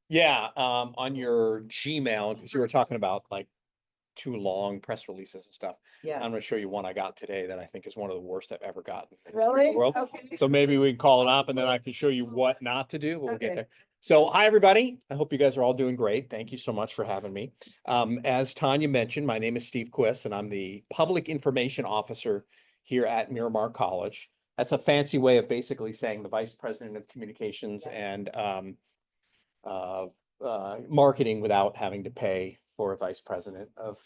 Yeah, on your Gmail, because you were talking about like too long press releases and stuff. Yeah. I'm going to show you one I got today that I think is one of the worst I've ever gotten in the history Really? of the world. Okay. So maybe we can call it up and then I can show you what not to do, but we'll get Okay. there. So hi, everybody. I hope you guys are all doing great. Thank you so much for having me. As Tanya mentioned, my name is Steve Quis and I'm the Public Information Officer here at Miramar College. That's a fancy way of basically saying the Vice President of Communications and marketing without having to pay for a vice president of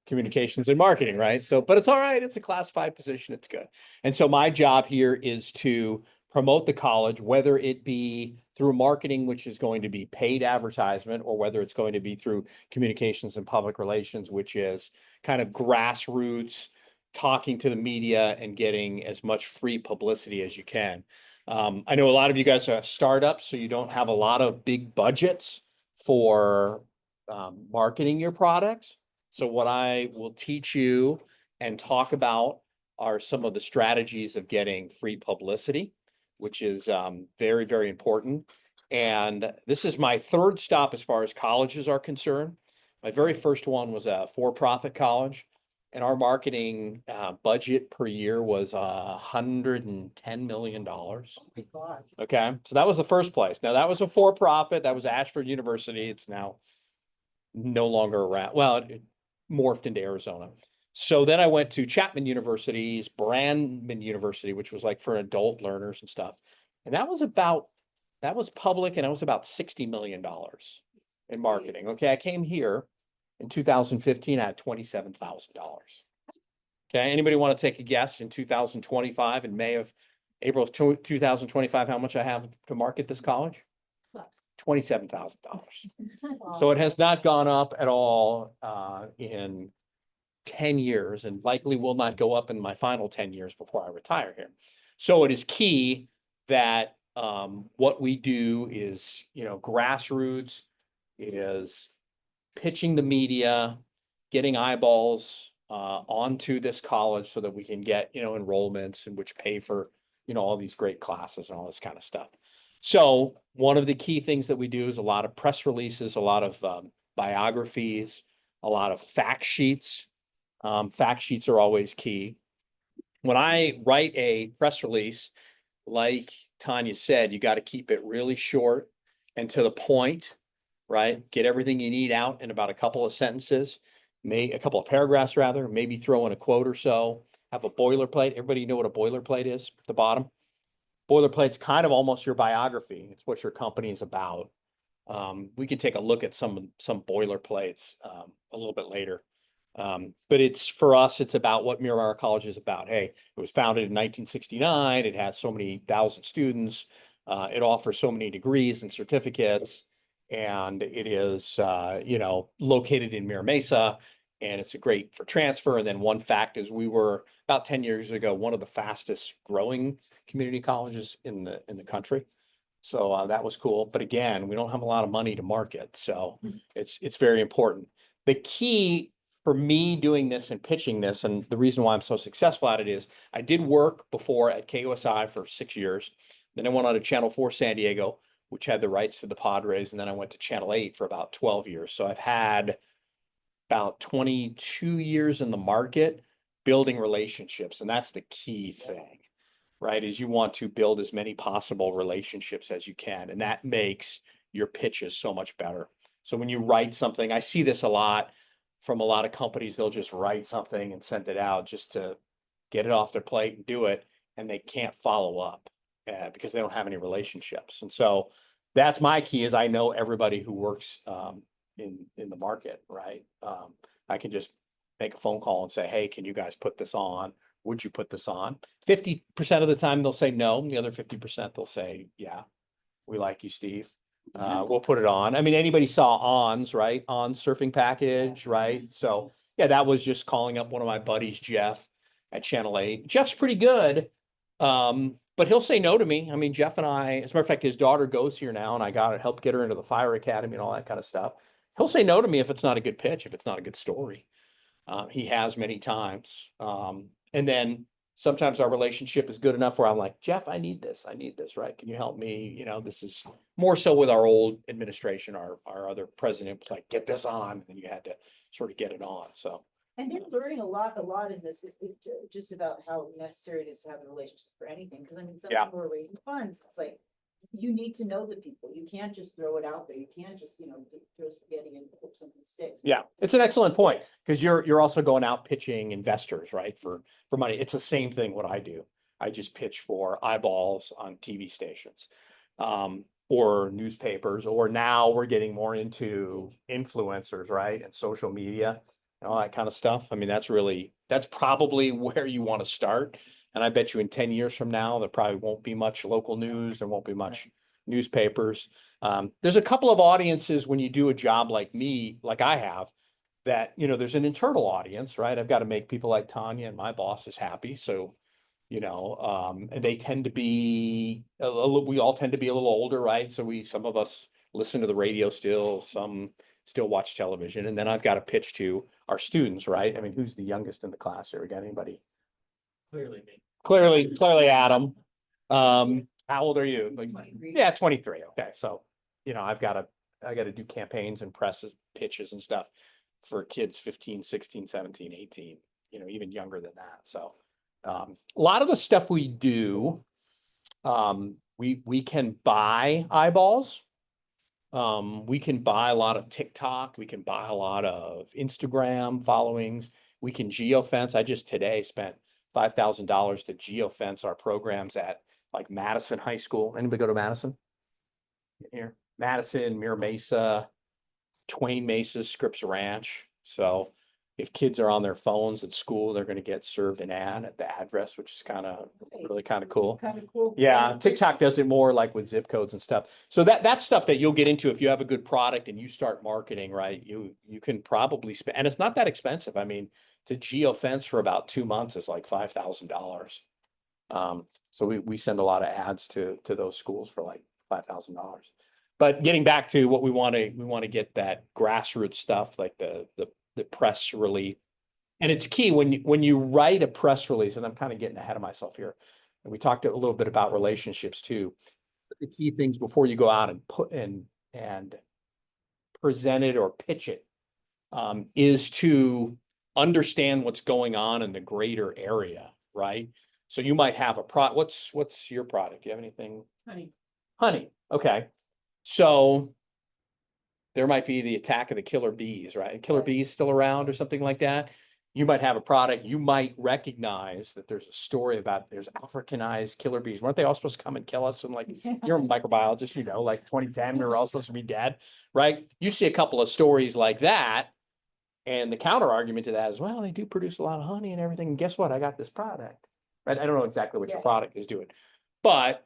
communications and marketing, right? So, but it's all right. It's a classified position. It's good. And so my job here is to promote the college, whether it be through marketing, which is going to be paid advertisement, or whether it's going to be through communications and public relations, which is kind of grassroots, talking to the media and getting as much free publicity as you can. I know a lot of you guys are startups, so you don't have a lot of big budgets for marketing your products. So what I will teach you and talk about are some of the strategies of getting free publicity, which is very, very important. And this is my third stop as far as colleges are concerned. My very first one was a for-profit college. And our marketing budget per year was $110 million. Oh my gosh. Okay, so that was the first place. Now that was a for-profit. That was Ashford University. It's now no longer around. Well, it morphed into Arizona. So then I went to Chapman University's Brandman University, which was like for adult learners and stuff. And that was public, and it was about $60 million in marketing. Okay, I came here in 2015, I had $27,000. Okay, anybody want to take a guess in 2025, in April of 2025, how much I have to market this college? $27,000. So it has not gone up at all in 10 years, and likely will not go up in my final 10 years before I retire here. So it is key that what we do is, grassroots. It is pitching the media, getting eyeballs onto this college so that we can get, enrollments and which pay for, all these great classes and all this kind of stuff. So one of the key things that we do is a lot of press releases, a lot of biographies, a lot of fact sheets. Fact sheets are always key. When I write a press release, like Tanya said, you got to keep it really short and to the point, right? Get everything you need out in about a couple of sentences, a couple of paragraphs rather, maybe throw in a quote or so, have a boilerplate. Everybody know what a boilerplate is at the bottom? Boilerplate's kind of almost your biography. It's what your company is about. We could take a look at some boilerplates a little bit later. But it's for us, it's about what Miramar College is about. Hey, it was founded in 1969. It has so many thousand students. It offers so many degrees and certificates, and it is, located in Mira Mesa, and it's a great for transfer. And then one fact is we were about 10 years ago, one of the fastest growing community colleges in the country. So that was cool. But again, we don't have a lot of money to market. So it's very important. The key for me doing this and pitching this, and the reason why I'm so successful at it is I did work before at KUSI for 6 years. Then I went on to Channel 4 San Diego, which had the rights to the Padres. And then I went to Channel 8 for about 12 years. So I've had about 22 years in the market building relationships. And that's the key thing, right? Is you want to build as many possible relationships as you can. And that makes your pitches so much better. So when you write something, I see this a lot from a lot of companies. They'll just write something and send it out just to get it off their plate and do it. And they can't follow up because they don't have any relationships. And so that's my key, is I know everybody who works in the market, right? I can just make a phone call and say, hey, can you guys put this on? Would you put this on? 50% of the time they'll say no. The other 50% they'll say, yeah, we like you, Steve. We'll put it on. I mean, anybody saw On's, right? On surfing package, right? So yeah, that was just calling up one of my buddies, Jeff, at Channel 8. Jeff's pretty good. But he'll say no to me. I mean, Jeff and I, as a matter of fact, his daughter goes here now, and I got to help get her into the fire academy and all that kind of stuff. He'll say no to me if it's not a good pitch, if it's not a good story. He has many times. And then Sometimes our relationship is good enough where I'm like, Jeff, I need this, right? Can you help me? This is more so with our old administration, our other president was like, get this on, and you had to sort of get it on, so. And they're learning a lot in this, is just about how necessary it is to have a relationship for anything, because I mean, some Yeah. people are raising funds, it's like, you need to know the people, you can't just throw it out there, you can't just, throw spaghetti and hope something sticks. Yeah, it's an excellent point, because you're also going out pitching investors, right, for money. It's the same thing what I do. I just pitch for eyeballs on TV stations, or newspapers, or now we're getting more into influencers, right, and social media and all that kind of stuff. I mean, that's probably where you want to start. And I bet you in 10 years from now, there probably won't be much local news, there won't be much newspapers. There's a couple of audiences when you do a job like me, like I have, that, there's an internal audience, right? I've got to make people like Tanya and my bosses happy. So, and they tend to be, we all tend to be a little older, right? So some of us listen to the radio still, some still watch television. And then I've got to pitch to our students, right? I mean, who's the youngest in the class here? We got anybody? Clearly me. Clearly Adam. How old are you? Like, 23. yeah, 23. Okay. So, I got to do campaigns and presses, pitches and stuff for kids 15, 16, 17, 18, even younger than that. So, a lot of the stuff we do, we can buy eyeballs. We can buy a lot of TikTok. We can buy a lot of Instagram followings. We can geofence. I just today spent $5,000 to geofence our programs at like Madison High School. Anybody go to Madison? Here, Madison, Mira Mesa, Twain Mesa, Scripps Ranch. So if kids are on their phones at school, they're going to get served an ad at the address, which is really kind of cool. Kind of cool. Yeah, TikTok does it more like with zip codes and stuff. So that's stuff that you'll get into if you have a good product and you start marketing, right? You can probably spend, and it's not that expensive. I mean, to geofence for about 2 months is like $5,000. So we send a lot of ads to those schools for like $5,000. But getting back to what we want to get that grassroots stuff, like the press release. And it's key when you write a press release, and I'm kind of getting ahead of myself here. And we talked a little bit about relationships too. The key things before you go out and put in and present it or pitch it, is to understand what's going on in the greater area, right? So you might have what's your product? Do you have anything? Honey. Okay. So there might be the attack of the killer bees, right? Killer bees still around or something like that. You might have a product, you might recognize that there's a story about there's Africanized killer bees. Weren't they all supposed to come and kill us? And like, you're a microbiologist, like 2010, we were all supposed to be dead, right? You see a couple of stories like that. And the counter argument to that is, well, they do produce a lot of honey and everything. And guess what? I got this product, right? I don't know exactly what your product is doing, but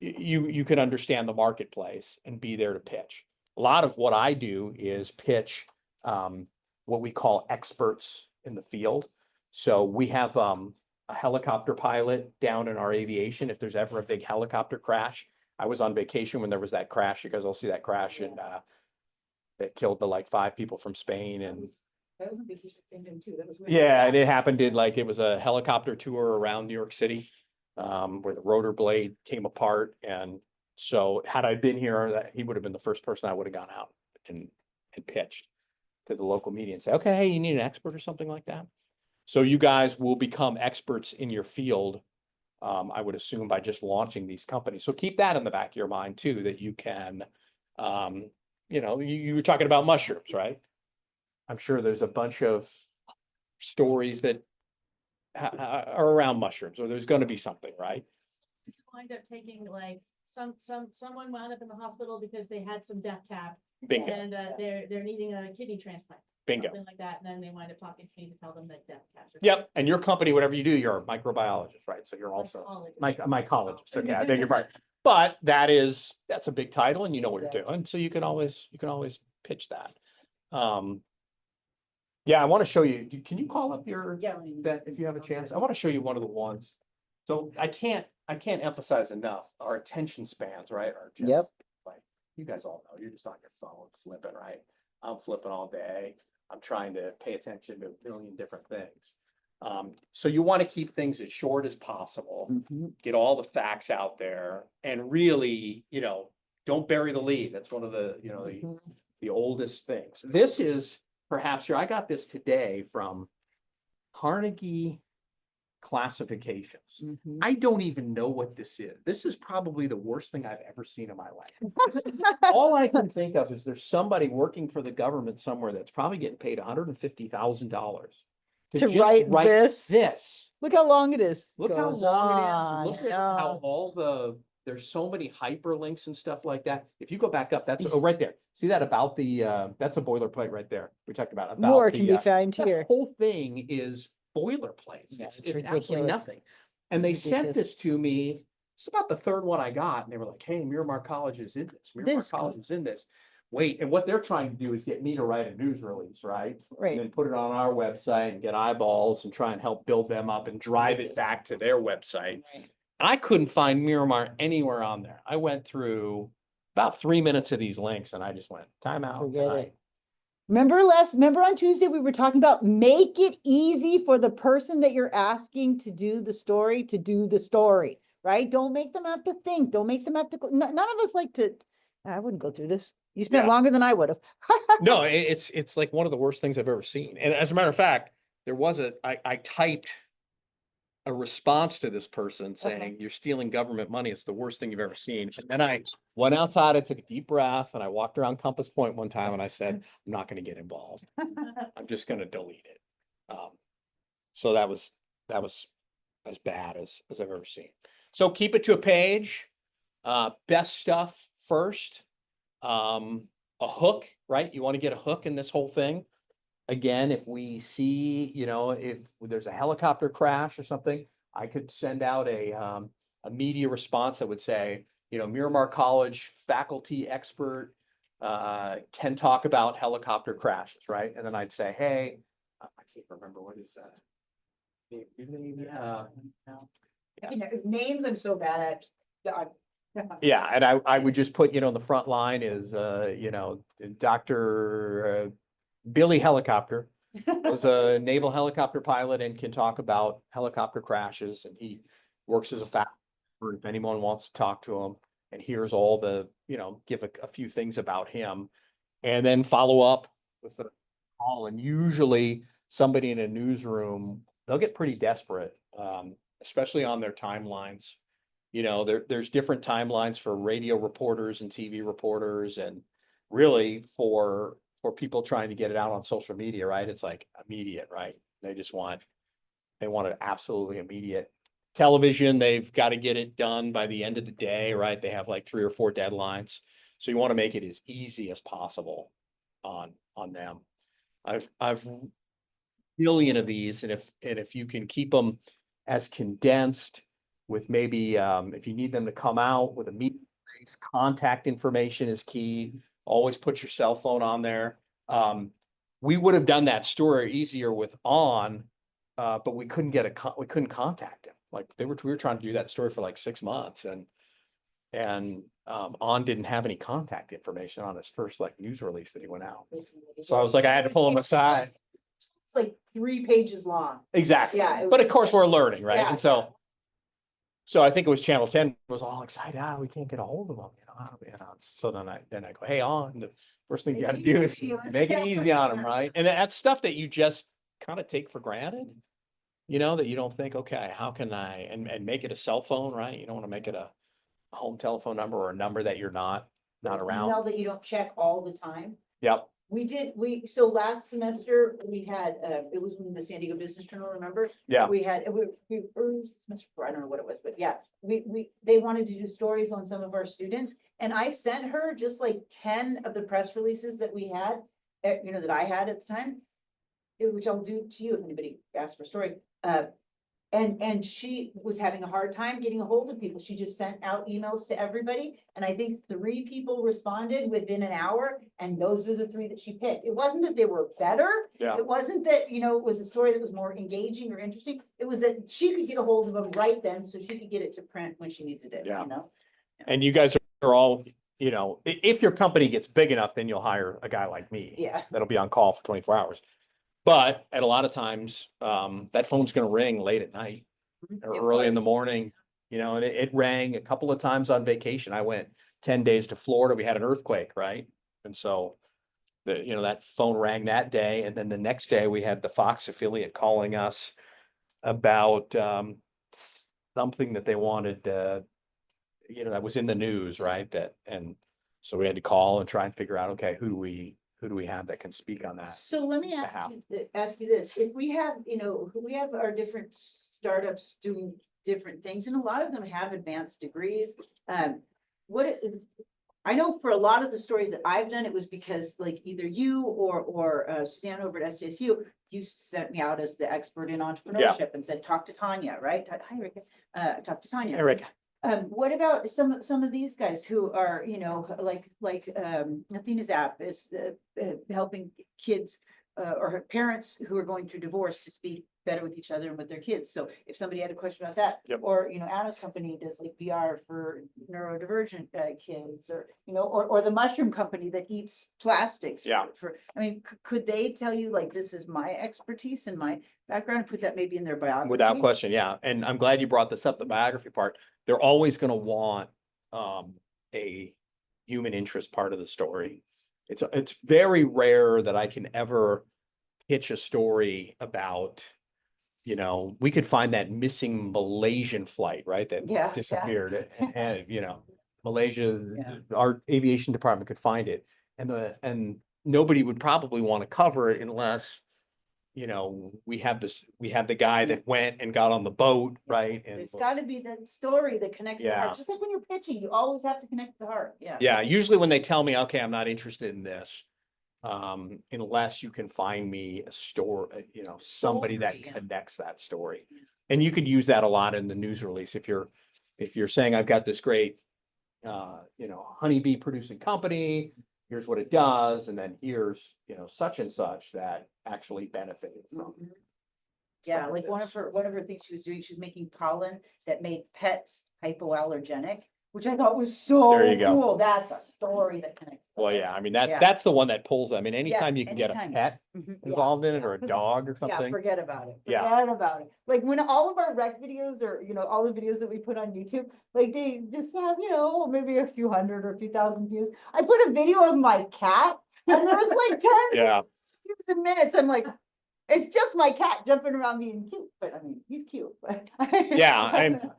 you can understand the marketplace and be there to pitch. A lot of what I do is pitch what we call experts in the field. So we have a helicopter pilot down in our aviation. If there's ever a big helicopter crash, I was on vacation when there was that crash. You guys all see that crash and that killed the like 5 people from Spain. And That was a vacation same time too. That was yeah, and it happened in it was a helicopter tour around New York City, where the rotor blade came apart. And so had I been here, he would have been the first person I would have gone out and pitched to the local media and say, okay, hey, you need an expert or something like that. So you guys will become experts in your field, I would assume, by just launching these companies. So keep that in the back of your mind too, that you can, you were talking about mushrooms, right? I'm sure there's a bunch of stories that are around mushrooms, or there's going to be something, right? Wind up taking like someone wound up in the hospital because they had some death cap. Bingo. And they're needing a kidney transplant. Bingo. Something like that, and then they wind up talking to me to tell them that death caps are. Yep. And your company, whatever you do, you're a microbiologist, right? So you're also a mycologist. Okay, I beg your pardon. But that's a big title, and you know what you're doing. So you can always pitch that. Yeah, I want to show you. Can you call up that if you have a chance? I want to show you one of the ones. So I can't emphasize enough. Our attention spans, right, are just like, you guys all know, you're just on your phone flipping, right? I'm flipping all day. I'm trying to pay attention to a million different things. So you want to keep things as short as possible, Mhm. get all the facts out there and really, don't bury the lead. That's one of the, Mhm. the oldest things. This is perhaps, I got this today from Carnegie Classifications. Mhm. I don't even know what this is. This is probably the worst thing I've ever seen in my life. All I can think of is there's somebody working for the government somewhere that's probably getting paid $150,000 To just write this. This. Look how long it is. Look how Goes long it on, is. Look at how yeah. all there's so many hyperlinks and stuff like that. If you go back up, that's, oh, right there. See that about that's a boilerplate right there. We talked about More the, can be found the here. whole thing is boilerplates. Yeah, It's it's absolutely ridiculous. nothing. And they sent Ridiculous. this to me. It's about the third one I got, and they were like, "Hey, Miramar College is in this. Miramar This- College is in this." Wait, and what they're trying to do is get me to write a news release, right? And Right. then put it on our website and get eyeballs and try and help build them up and drive it back to their website. Right. I couldn't find Miramar anywhere on there. I went through about 3 minutes of these links and I just went, time out. Forget and it. Remember on Tuesday, we were talking about make it easy for the person that you're asking to do the story, right? Don't make them have to think. Don't make them have to, none of us like to, I wouldn't go through this. You spent Yeah. longer than I would have. No, it's like one of the worst things I've ever seen. And as a matter of fact, I typed a response to this person saying, "You're stealing government money. It's the worst thing you've ever seen." And then I went outside, I took a deep breath and I walked around Compass Point one time and I said, "I'm not going to get involved. I'm just going to delete it." So that was as bad as I've ever seen. So keep it to a page. Best stuff first. A hook, right? You want to get a hook in this whole thing. Again, if we see, if there's a helicopter crash or something, I could send out a media response that would say, Miramar College faculty expert can talk about helicopter crashes, right? And then I'd say, hey, I can't remember what is that. Names I'm so bad at. Yeah, and I would just put, the front line is, Dr. Billy Helicopter was a naval helicopter pilot and can talk about helicopter crashes, and he works as a faculty member if anyone wants to talk to him, and here's all the, give a few things about him, and then follow up with a call. And usually somebody in a newsroom, they'll get pretty desperate, especially on their timelines. There's different timelines for radio reporters and TV reporters, and really for people trying to get it out on social media, right? It's like immediate, right? They want it absolutely immediate. Television, they've got to get it done by the end of the day, right? They have like 3 or 4 deadlines. So you want to make it as easy as possible on them. I've million of these, and if you can keep them as condensed with maybe if you need them to come out with a meeting place, contact information is key. Always put your cell phone on there. We would have done that story easier with but we couldn't we couldn't contact him. Like we were trying to do that story for like 6 months, and On didn't have any contact information on his first like news release that he went out. So I was like, I had to pull him aside. It's like 3 pages long. Exactly. Yeah, But of course we're learning, right? Yeah, And so I think it was Channel 10 was all excited. We can't get a hold of them, So then I go, hey, On, the first thing you Make gotta it do is easy, let's make it go. easy on them, right? And that's stuff that you just kind of take for granted, that you don't think, okay, how can I, and make it a cell phone, right? You don't want to make it a home telephone number or a number that you're not around. Email that you don't check all the time. Yep. So last semester, we had, it was when the San Diego Business Journal, remember? Yeah. We had, semester 4, I don't know what it was, but yeah, they wanted to do stories on some of our students. And I sent her just like 10 of the press releases that we had, that I had at the time. Which I'll do to you if anybody asks for a story. And she was having a hard time getting a hold of people. She just sent out emails to everybody. And I think 3 people responded within an hour. And those were the 3 that she picked. It wasn't that they were better. Yeah. It wasn't that, it was a story that was more engaging or interesting. It was that she could get a hold of them right then, so she could get it to print when she needed it, Yeah. And And you guys are all, if your company gets big enough, then you'll hire a guy like me. Yeah. That'll be on call for 24 hours. But at a lot of times, that phone's gonna ring late at night or It early in the was. morning, and it rang a couple of times on vacation. I went 10 days to Florida. We had an earthquake, right? And so that phone rang that day. And then the next day we had the Fox affiliate calling us about, something that they wanted, that was in the news, right? And so we had to call and try and figure out, okay, who do we have that can speak on that? So let me behalf. ask you this, if we have, we have our different startups doing different things, and a lot of them have advanced degrees. I know for a lot of the stories that I've done, it was because like either you or Suzanne over at SDSU, you sent me out as the expert in entrepreneurship and said, talk to Tanya, right? Hi, Rika. Talk to Tanya. Eric, What about some of these guys who are, like Athena's app is helping kids or her parents who are going through divorce to speak better with each other and with their kids. So if somebody had a question about that, Yep. or, Anna's company does like VR for neurodivergent kids, or, or the mushroom company that eats plastics. Yeah. I mean, could they tell you like, this is my expertise and my background, put that maybe in their biography? without question, yeah. And I'm glad you brought this up, the biography part. They're always gonna want a human interest part of the story. It's very rare that I can ever pitch a story about, we could find that missing Malaysian flight, right? That Yeah, yeah. disappeared. And, Malaysia, Yeah. our aviation department could find it. And nobody would probably want to cover it unless, we had the guy that went and got on the boat, right? And There's gotta be that story that connects the Yeah. heart, just like when you're pitching, you always have to connect the heart, yeah. Yeah, usually when they tell me, okay, I'm not interested in this, unless you can find me a story, somebody that Story, yeah. connects that story. And you could use that a lot in the news release. If you're saying I've got this great, honeybee producing company, here's what it does, and then here's, such and such that actually benefited from. Yeah, some of like one of this. her things she was doing, she was making pollen that made pets hypoallergenic, which I thought was so There you go. cool. That's a story that connects. the Well, heart. yeah, I mean, Yeah. that's the one that pulls. I mean, anytime you can get a anytime. pet Mhm, yeah, involved in it yeah. or a dog or Yeah, something. forget about it. Yeah. Forget about it. Like when all of our rec videos or, all the videos that we put on YouTube, like they just have, maybe a few hundred or a few thousand views. I put a video of my cat and there was like tens Yeah. of views in minutes. I'm like, it's just my cat jumping around being cute, but I mean, he's cute. Yeah, and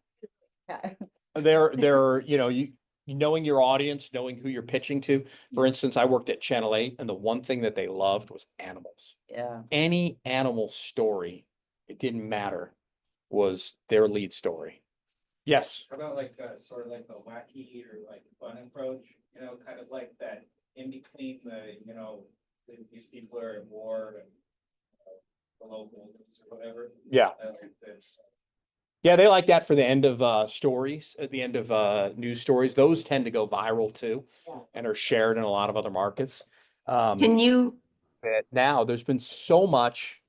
Yeah. they're, you knowing your audience, knowing who you're pitching to. For instance, I worked at Channel 8 and the one thing that they loved was animals. Yeah. Any animal story, it didn't matter, was their lead story. Yes, How about like, sort of like a wacky or like fun approach, kind of like that in between these people are in war and the local news or whatever. yeah. I like this. Yeah, they like that for the end of stories, at the end of news stories. Those tend to go viral too Yeah. and are shared in a lot of other markets. Can you, That now there's been so much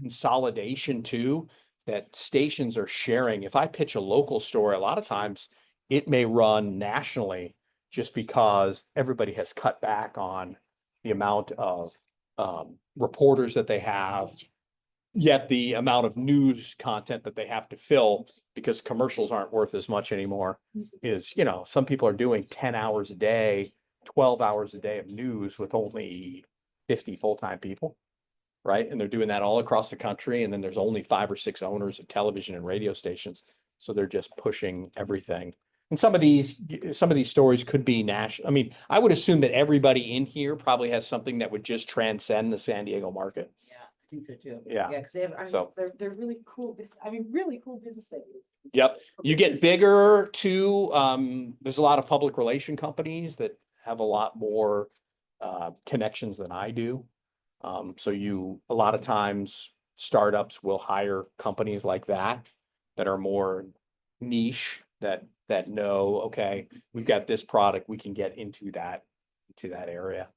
consolidation too, that stations are sharing. If I pitch a local story, a lot of times it may run nationally just because everybody has cut back on the amount of reporters that they have. Yet the amount of news content that they have to fill, because commercials aren't worth as much anymore, is, some people are doing 10 hours a day, 12 hours a day of news with only 50 full-time people. Right? And they're doing that all across the country. And then there's only 5 or 6 owners of television and radio stations. So they're just pushing everything. And some of these stories could be national. I mean, I would assume that everybody in here probably has something that would just transcend the San Diego market. Yeah, I think so too. Yeah. Yeah, because they have, So- they're really cool, really cool business ideas. Yep. You get bigger too. There's a lot of public relation companies that have a lot more connections than I do. So a lot of times startups will hire companies like that are more niche, that know, okay, we've got this product, we can get into that area.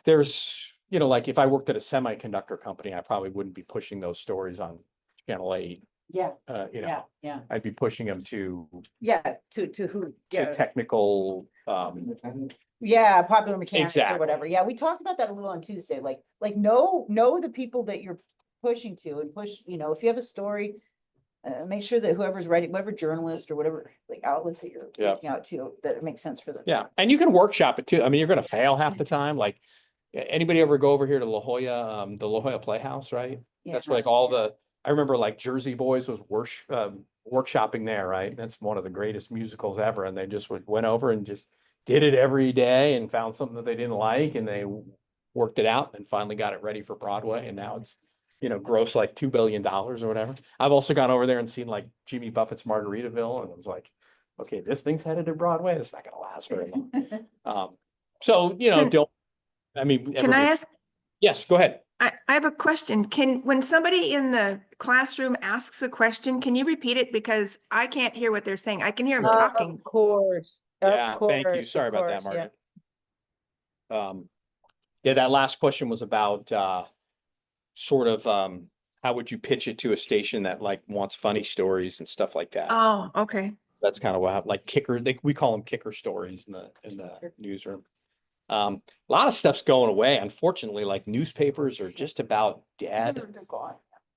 There's, like if I worked at a semiconductor company, I probably wouldn't be pushing those stories on Channel 8. Yeah, Yeah, yeah, I'd be pushing them to yeah, to who? Yeah. technical, Yeah, popular mechanics or Exactly. whatever. Yeah, we talked about that a little on Tuesday, like know the people that you're pushing to and push, if you have a story, make sure that whoever's writing, whatever journalist or whatever, like outlet that you're Yeah. reaching out to, that it makes sense for them. Yeah, and you can workshop it too. I mean, you're gonna fail half the time. Like, anybody ever go over here to La Jolla, the La Jolla Playhouse, right? That's where, like all I remember like Jersey Boys was workshopping there, right? That's one of the greatest musicals ever. And they just went over and just did it every day and found something that they didn't like and they worked it out and finally got it ready for Broadway. And now it's, gross like $2 billion or whatever. I've also gone over there and seen like Jimmy Buffett's Margaritaville and I was like, okay, this thing's headed to Broadway. It's not gonna last very long. So, Can- don't, I mean, Can I ask, yes, go ahead. I have a question. When somebody in the classroom asks a question, can you repeat it? Because I can't hear what they're saying. I can hear them talking. Of course. Yeah, thank you. course, Sorry of about that, course, yeah. Margaret. Yeah, that last question was about sort of how would you pitch it to a station that like wants funny stories and stuff like that. Oh, okay. That's kind of what like kicker, we call them kicker stories in the newsroom. A lot of stuff's going away. Unfortunately, like newspapers are just about dead.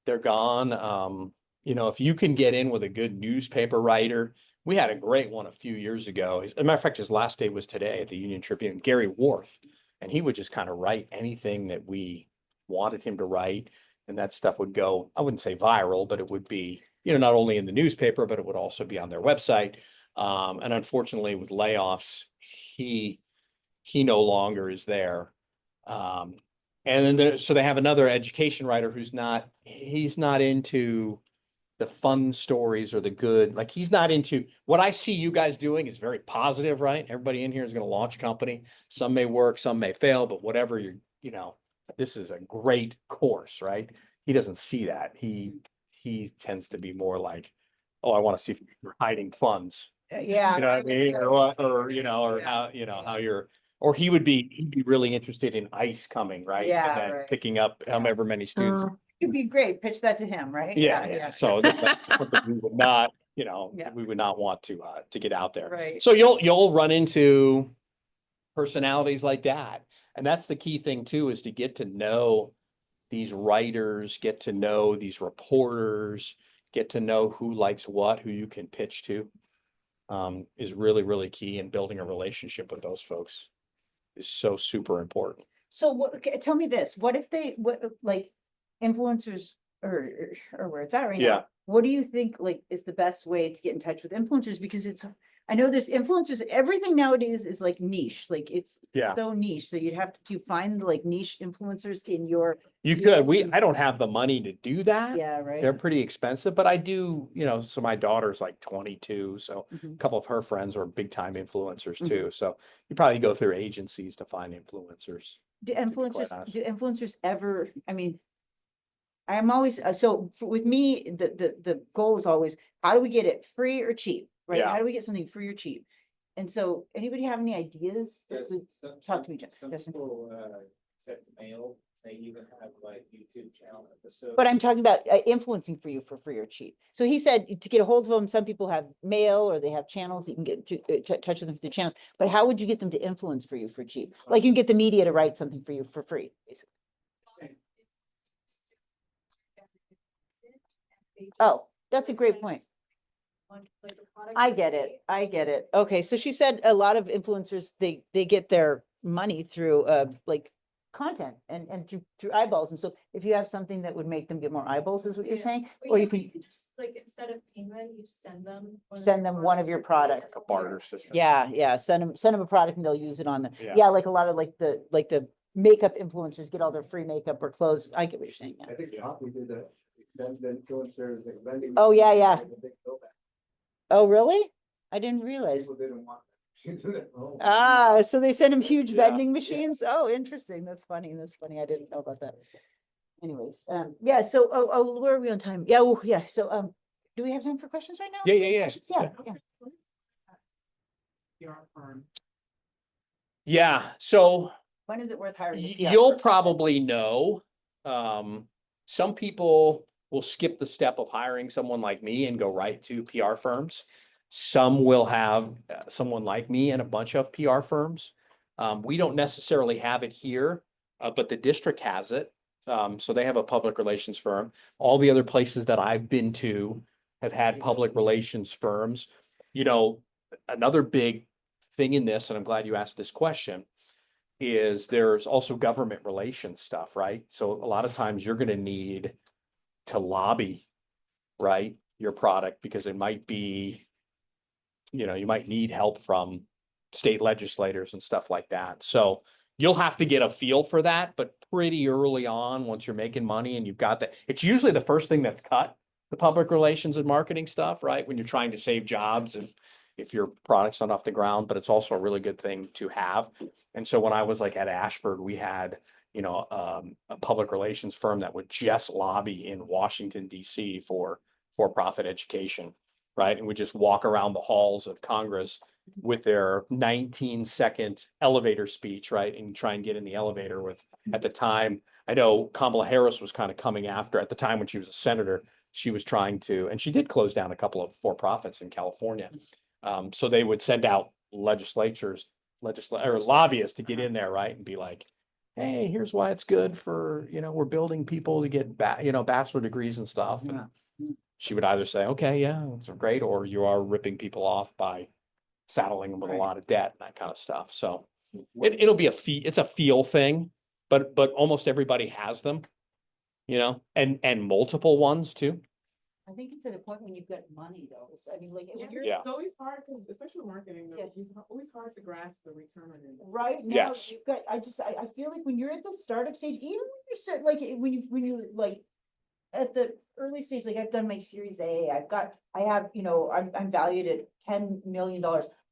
They're gone. If you can get in with a good newspaper writer, we had a great one a few years ago. As a matter of fact, his last day was today at the Union Tribune, Gary Worth. And he would just kind of write anything that we wanted him to write. And that stuff would go, I wouldn't say viral, but it would be, not only in the newspaper, but it would also be on their website. And unfortunately with layoffs, he no longer is there. And then so they have another education writer he's not into the fun stories or the good, like he's not into what I see you guys doing is very positive, right? Everybody in here is going to launch a company. Some may work, some may fail, but whatever this is a great course, right? He doesn't see that. He tends to be more like, oh, I want to see if you're hiding funds. Yeah. You know what I mean? Or what, or how, how you're, or he'd be really interested in ICE coming, right? Yeah, And then right. picking up however many students. Oh. It'd be great. Pitch that to him, right? Yeah. So that's something we would not, Yeah. we would not want to get out there. Right. So you'll run into personalities like that. And that's the key thing too, is to get to know these writers, get to know these reporters, get to know who likes what, who you can pitch to. Is really, really key in building a relationship with those folks is so super important. So tell me this, what if like influencers or where it's at right Yeah. now? What do you think like is the best way to get in touch with influencers? Because I know there's influencers, everything nowadays is like niche, like it's Yeah. so niche. So you'd have to find like niche influencers in your. You could, I don't have the money to do that. Yeah, right. They're pretty expensive, but I do, so my daughter's like 22, so Mhm. a couple of her friends are big time influencers Mhm. too. So you probably go through agencies to find influencers. Do be quite influencers, honest. do influencers ever, I mean, I'm always, with me, the goal is always, how do we get it free or cheap, right? Yeah. How do we get something free or cheap? And so anybody have any ideas? that Yes, would- Talk to me, some Justin. people, accept mail, they even have like YouTube channel episodes. But I'm talking about influencing for you for free or cheap. So he said to get a hold of them, some people have mail or they have channels, you can get to touch with them through channels. But how would you get them to influence for you for cheap? Like you can get the media to write something for you for free, basically. Oh, that's a great point. I get it. I get it. Okay, so she said a lot of influencers, they get their money through like content and through eyeballs. And so if you have something that would make them get more eyeballs, is what you're Yeah. saying? Or Or you you could can just like, instead of paying them, you send them. send them one of your products. A barter system. Yeah, send them a product and they'll use it on the, Yeah. yeah, like a lot of like the makeup influencers get all their free makeup or clothes. I get what you're saying. Yeah. I think Poppy did that. Then influencers like vending. Oh, yeah, machines, yeah. like a big throwback. Oh, really? I didn't realize. People didn't want. machines in their home. Ah, so they send them huge Yeah. vending machines? Oh, interesting. That's funny. That's funny. I didn't know about that. Anyways, yeah, so, where are we on time? Yeah, yeah, so, do we have time for questions right now? Yeah, Any yeah. questions? Yeah, yeah. Yeah. So When is it worth hiring? a PR you'll person? probably know, some people will skip the step of hiring someone like me and go right to PR firms. Some will have someone like me and a bunch of PR firms. We don't necessarily have it here, but the district has it. So they have a public relations firm. All the other places that I've been to have had public relations firms. You know, another big thing in this, and I'm glad you asked this question, is there's also government relations stuff, right? So a lot of times you're gonna need to lobby, right, your product because it might be, you might need help from state legislators and stuff like that. So you'll have to get a feel for that, but pretty early on, once you're making money and you've got that, it's usually the first thing that's cut, the public relations and marketing stuff, right? When you're trying to save jobs, if your product's not off the ground, but it's also a really good thing to have. And so when I was like at Ashford, we had, a public relations firm that would just lobby in Washington, DC for-profit education, right? And we just walk around the halls of Congress with their 19-second elevator speech, right? And try and get in the elevator with, at the time, I know Kamala Harris was kind of coming after, at the time when she was a senator, she was trying to, and she did close down a couple of for-profits in California. So they would send out or lobbyists to get in there, right? And be like, hey, here's why it's good for, we're building people to get bachelor degrees and stuff. And she would either say, okay, yeah, it's great, or you are ripping people off by saddling them with a lot of debt, and that kind of stuff. So it'll be it's a feel thing, but almost everybody has them, and multiple ones too. I think it's at a point when you've got money though. So, I mean, like, when you're. Yeah. It's always hard, cause especially with marketing, Yeah. it's always hard to grasp the return on investment. Right now, Yes. you've got, I feel like when you're at the startup stage, even when you're set, like, when you like. At the early stage, like I've done my Series A, I'm valued at $10 million.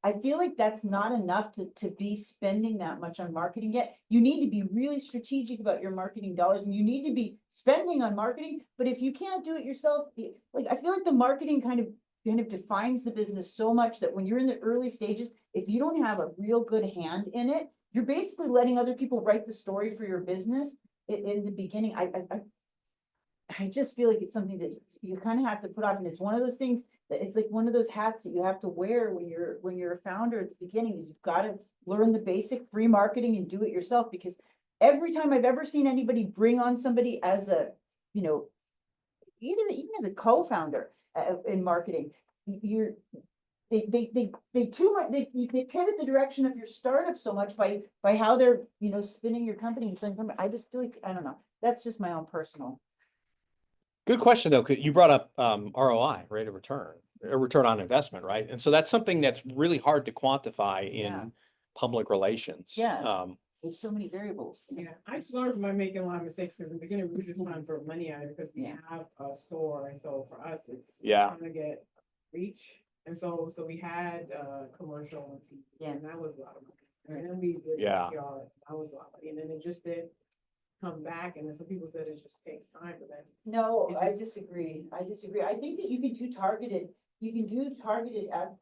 I feel like that's not enough to be spending that much on marketing yet. You need to be really strategic about your marketing dollars, and you need to be spending on marketing. But if you can't do it yourself, like, I feel like the marketing kind of defines the business so much that when you're in the early stages, if you don't have a real good hand in it, you're basically letting other people write the story for your business in the beginning. I just feel like it's something that you kind of have to put off, and it's one of those things that it's like one of those hats that you have to wear when you're a founder at the beginning. Is you've got to learn the basic free marketing and do it yourself, because every time I've ever seen anybody bring on somebody as a, even as a co-founder in marketing, they too much, they pivot the direction of your startup so much by how they're, spinning your company and saying, I just feel like, I don't know, that's just my own personal. Good question though, 'cause you brought up ROI, rate of return, or return on investment, right? And so that's something that's really hard to quantify Yeah. in public relations. Yeah. There's so many variables. Yeah, I just learned from my making a lot of mistakes, because in the beginning, we were just trying to throw money at it, because we Yeah. have a store, and so for us, it's Yeah. trying to get reach. And so we had commercial on TV, Yeah. and that was a lot of money. And then we did Yeah. PR, that was a lot of money, and then it just did come back, and then some people said it just takes time, but then. No, It I just- disagree. I think that you can do targeted ad,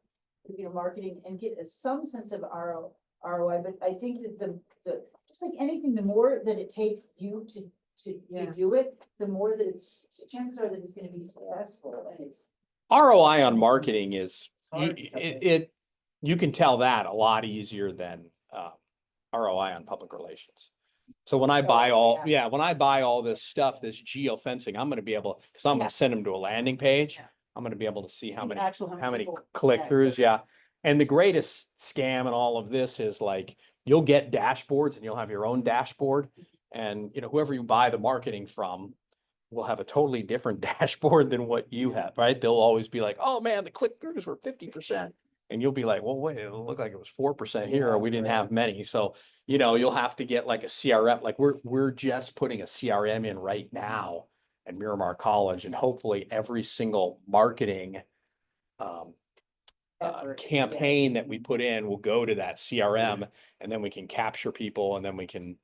marketing and get some sense of ROI, but I think that the, just like anything, the more that it takes you to Yeah. do it, the more that chances are that it's gonna be successful, and it's ROI on marketing is, hard. you can tell that a lot easier than ROI on public relations. So when I buy when I buy all this stuff, this geofencing, I'm gonna be able, because I'm Yeah. gonna send them to a landing page. Yeah. I'm gonna be able to see how See many how many people- click-throughs, yeah. And the greatest scam in all of this is like, you'll get dashboards and you'll have your own dashboard. And whoever you buy the marketing from will have a totally different dashboard than what you have, right? They'll always be like, oh man, the click-throughs were 50%. And you'll be like, well, wait, it looked like it was 4% here, or we didn't have many. So, you'll have to get like a CRM, like we're just putting a CRM in right now at Miramar College, and hopefully every single marketing Effort, campaign that we put in will go to that CRM, and then we can capture people, and then we can,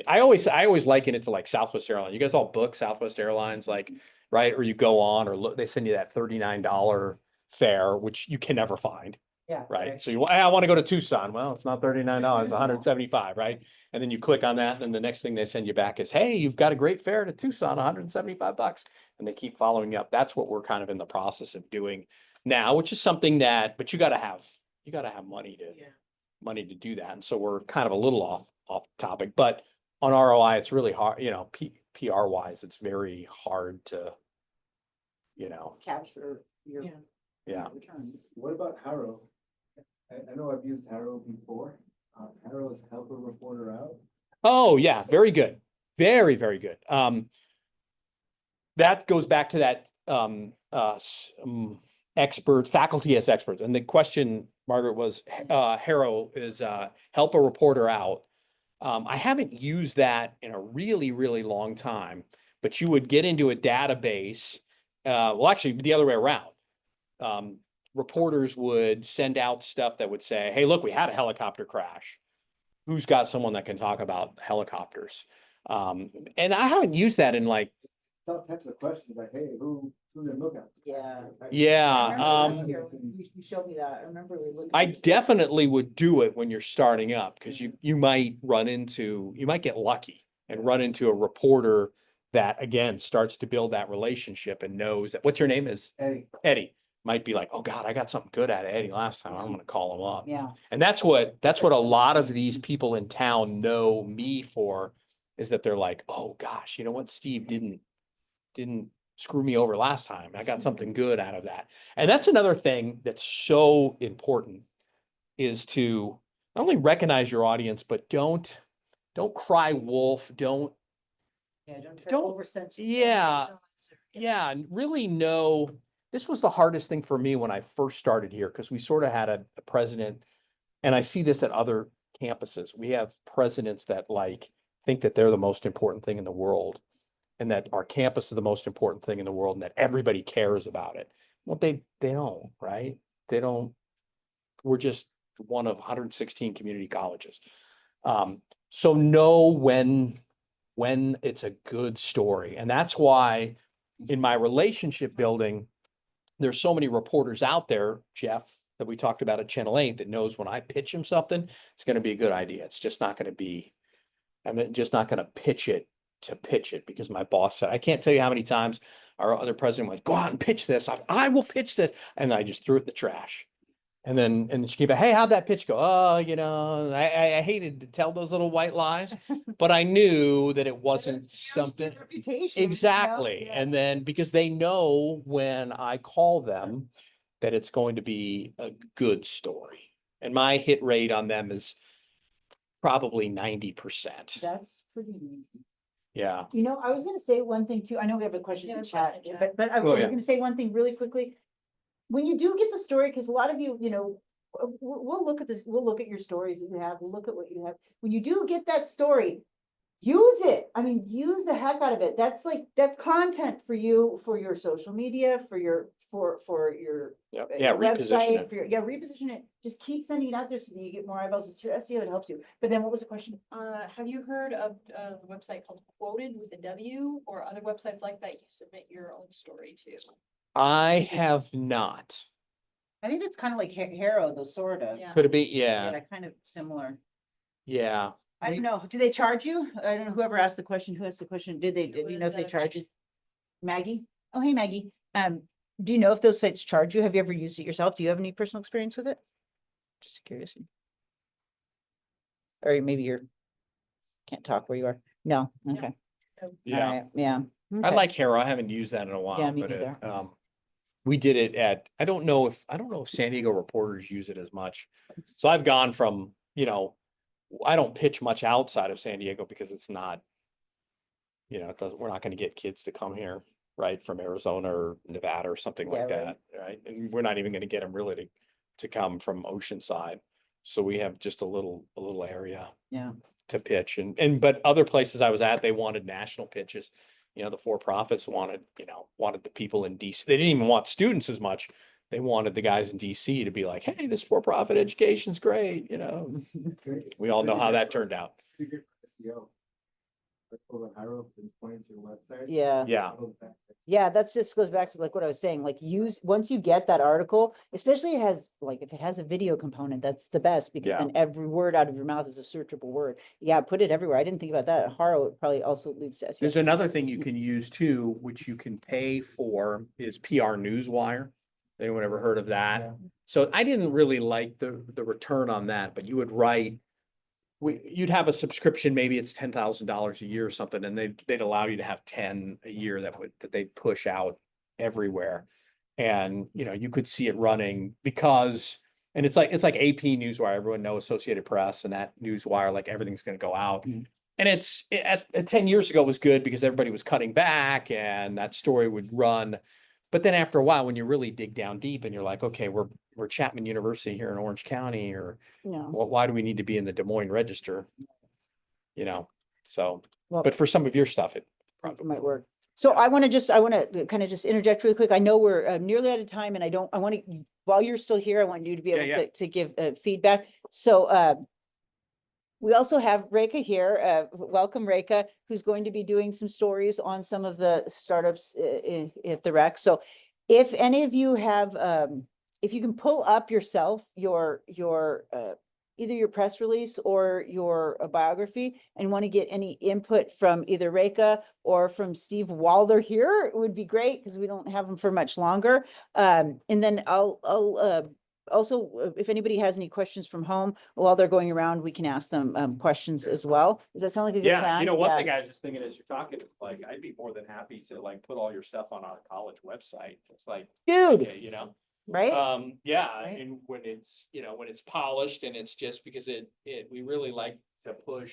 I always liken it to like Southwest Airlines. You guys all book Southwest Airlines, like, right? Or you go on, or look, they send you that $39 fare, which you can never find. Yeah. Right. So I want to go to Tucson. Well, it's not $39, it's 175, right? And then you click on that, and then the next thing they send you back is, hey, you've got a great fare to Tucson, $175. And they keep following you up. That's what we're kind of in the process of doing now, which is something that, but you gotta have money to, Yeah. money to do that. And so we're kind of a little off topic, but on ROI, it's really hard, PR wise, it's very hard to, Capture your. Yeah. yeah. Return. What about Harrow? I know I've used Harrow before. Harrow is help a reporter out. Oh, yeah, very good. Very, very good. That goes back to that expert, faculty as experts. And the question, Margaret, was Harrow is help a reporter out. I haven't used that in a really, really long time, but you would get into a database. Well, actually, the other way around. Reporters would send out stuff that would say, hey, look, we had a helicopter crash. Who's got someone that can talk about helicopters? And I haven't used that in like, Some types of questions like, hey, who did look at? Yeah. yeah. I remember last year when you showed me that. I remember we looked. I definitely would do it when you're starting up because you might get lucky and run into a reporter that again starts to build that relationship and knows that what's your name is Hey, Eddie. Might be like, oh God, I got something good out of Eddie last time. I'm gonna call him up. Yeah. And that's what a lot of these people in town know me for, is that they're like, oh gosh, you know what? Steve didn't screw me over last time. I got something good out of that. And that's another thing that's so important, is to not only recognize your audience, but don't cry wolf. Don't, Yeah, Don't- don't oversense. yeah. yeah, and really know. This was the hardest thing for me when I first started here, because we sort of had a president, and I see this at other campuses. We have presidents that like think that they're the most important thing in the world, and that our campus is the most important thing in the world, and that everybody cares about it. Well, they don't, right? They don't. We're just one of 116 community colleges. So know when it's a good story, and that's why in my relationship building, there's so many reporters out there, Jeff, that we talked about at Channel 8, that knows when I pitch him something, it's going to be a good idea. It's just not going to be, I'm just not going to pitch it to pitch it because my boss said, I can't tell you how many times our other president went, go out and pitch this. I will pitch this. And I just threw it in the trash. And she came back, hey, how'd that pitch go? Oh, I hated to tell those little white lies, but I knew that it wasn't something. Reputation. Exactly. Yeah. And then because they know when I call them that it's going to be a good story. And my hit rate on them is probably 90%. That's pretty easy. Yeah. I was gonna say one thing too. I know we have a question Yeah, in a the chat, question in chat. but I Oh, was yeah. gonna say one thing really quickly. When you do get the story, because a lot of you, we'll look at this, we'll look at your stories that you have, we'll look at what you have. When you do get that story, use it. I mean, use the heck out of it. That's content for you, for your social media, for your Yeah. your Reposition website, it. for reposition it. Just keep sending it out there so that you get more eyeballs. It's your SEO, it helps you. But then what was the question? Have you heard of the website called Quoted with a W, or other websites like that you submit your own story to? I have not. I think that's kind of like Harrow, though, sort of. Yeah. Could it be? Yeah. Yeah, kind of similar. Yeah. I don't know. Do they charge you? I don't know. Whoever asked the question, who asked the question, do It you know if they was, charge you? Maggie? Oh, hey, Maggie. Do you know if those sites charge you? Have you ever used it yourself? Do you have any personal experience with it? Just curious. Or maybe you're, can't talk where you are. No, okay. Yeah. Alright, yeah. I Okay. like Hero. I haven't used that in a while, Yeah, me but neither. we did it at, I don't know if San Diego reporters use it as much. So I've gone from, I don't pitch much outside of San Diego because it's not, we're not going to get kids to come here, right? From Arizona or Nevada or something like Yeah, right. that, right? And we're not even going to get them really to come from Oceanside. So we have just a little area Yeah. to pitch, but other places I was at, they wanted national pitches. The for-profits wanted the people in DC. They didn't even want students as much. They wanted the guys in DC to be like, hey, this for-profit education's great, We all know how that turned out. SEO. Over Harrow, been pointing to your website. Yeah. Yeah. Yeah, that's just goes back to like what I was saying, like once you get that article, especially if it has a video component, that's the best because Yeah. then every word out of your mouth is a searchable word. Yeah, put it everywhere. I didn't think about that. Haro probably also leads to SEO. There's another thing you can use too, which you can pay for, is PR Newswire. Anyone ever heard of that? So I didn't really like the return on that, but you would write, you'd have a subscription, maybe it's $10,000 a year or something, and they'd allow you to have 10 a year that they'd push out everywhere. And, you could see it running because, and it's like AP Newswire, everyone knows Associated Press and that Newswire, like everything's gonna go out. Mm. And at 10 years ago was good because everybody was cutting back and that story would run. But then after a while, when you really dig down deep and you're like, okay, we're Chapman University here in Orange County, or No. why do we need to be in the Des Moines Register? So, Well, but for some of your stuff, it it probably might work. So I want to kind of just interject really quick. I know we're nearly out of time and I want to, while you're still here, I want you to be able Yeah. to give feedback. So we also have Reka here. Welcome, Reka, who's going to be doing some stories on some of the startups at the rec. So if any of you have, if you can pull up yourself, your either your press release or your biography and want to get any input from either Reka or from Steve while they're here, it would be great because we don't have them for much longer. And then I'll also, if anybody has any questions from home while they're going around, we can ask them questions as well. Does that sound like a good plan? one thing I was just thinking as you're talking, like, I'd be more than happy to like put all your stuff on our college website. It's like, Dude, right? Right. And when it's polished and it's just because we really like to push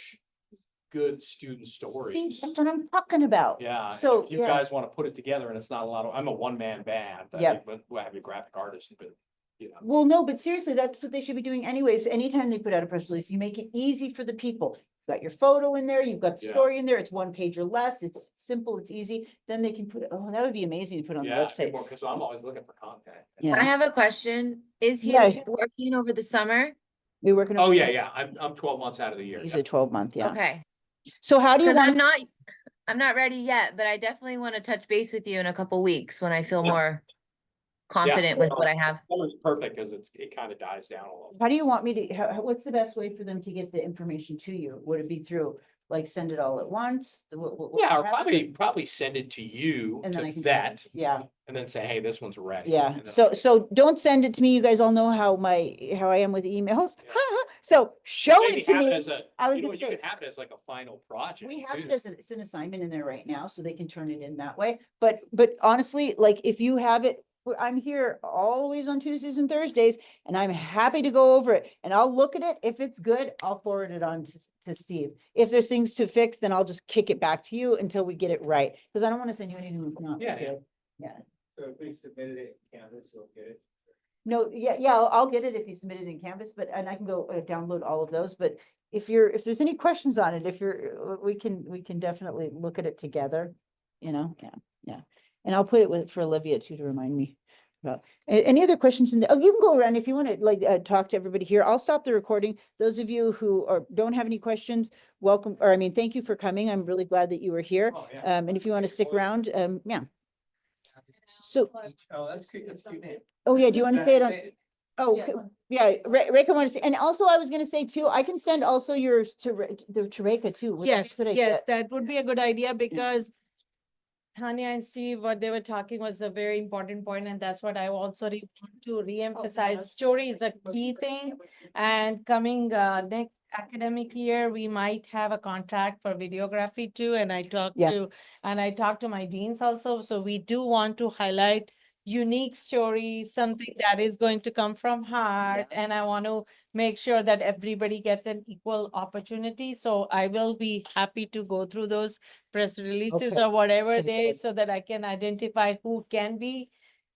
good student See, stories. that's what I'm talking about. Yeah, So, if you yeah. guys want to put it together and it's not a lot of, I'm a one-man band. Yep. But we'll have a graphic artist, but Well, no, but seriously, that's what they should be doing anyways. Anytime they put out a press release, you make it easy for the people. You've got your photo in there, you've got the Yeah. story in there, it's one page or less, it's simple, it's easy. Then they can put it, oh, that would be amazing to put on the website. Because I'm always looking for content. I Yeah, have a question. Is he Yeah. working over the summer? we're working. Oh, on yeah. I'm 12 months out of the year. Usually 12-month, yeah. Okay, So how do you because want? I'm not ready yet, but I definitely want to touch base with you in a couple weeks when I feel Yeah. more confident with what I have. Summer's perfect because it kind of dies down a little. How do you want me to, what's the best way for them to get the information to you? Would it be through, like, send it all at once? Yeah, or probably send it to you And then I to can. vet Yeah. and then say, hey, this one's ready. Yeah, And then so don't send it to me. You guys all know how I am with emails. Yeah. So show maybe it to have me. as a, I was you know, gonna you say, could have it as like a final project. we have too. it as it's an assignment in there right now, so they can turn it in that way. But honestly, like, if you have it, I'm here always on Tuesdays and Thursdays, and I'm happy to go over it. And I'll look at it. If it's good, I'll forward it on to Steve. If there's things to fix, then I'll just kick it back to you until we get it right. Because I don't want to send you anything that's not Yeah, good. Yeah. So if we submitted it in Canvas, you'll get it. No, yeah, I'll get it if you submit it in Canvas, and I can go download all of those, but if there's any questions on it, we can definitely look at it together, yeah. And I'll put it for Olivia too, to remind me about, any other questions you can go around if you want to talk to everybody here. I'll stop the recording. Those of you who don't have any questions, welcome, thank you for coming. I'm really glad that you were here. Oh, yeah. And if you want to stick around, yeah. So, Oh, that's cute. That's cute. oh yeah, do you want to say it on? Oh, Yeah. yeah, Reka wanted to say, and also I was gonna say too, I can send also yours to Reka too. Would that be a Yes, good idea? yes, that would be a good idea because Tanya and Steve, what they were talking was a very important point, and that's what I also want to re-emphasize. Story is a key thing, and coming next academic year, we might have a contract for videography too, and I talked to my deans also, so we do want to highlight unique stories, something that is going to come from heart, and I want to make sure that everybody gets an equal opportunity. So I will be happy to go through those press releases Okay. or whatever Okay. so that I can identify who can be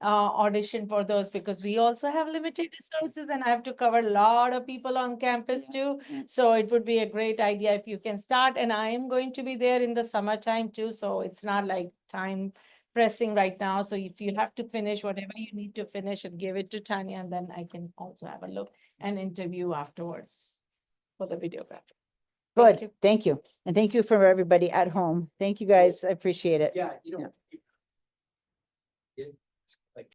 audition for those, because we also have limited resources and I have to cover a lot of people on campus too. Yeah. So it would be a great idea if you can start, and I am going to be there in the summertime too, so it's not like time pressing right now. So if you have to finish whatever you need to finish and give it to Tanya, and then I can also have a look and interview afterwards for the videographer. Thank Good, you. thank you. And thank you for everybody at home. Thank you guys. I appreciate it. Yeah, Yeah.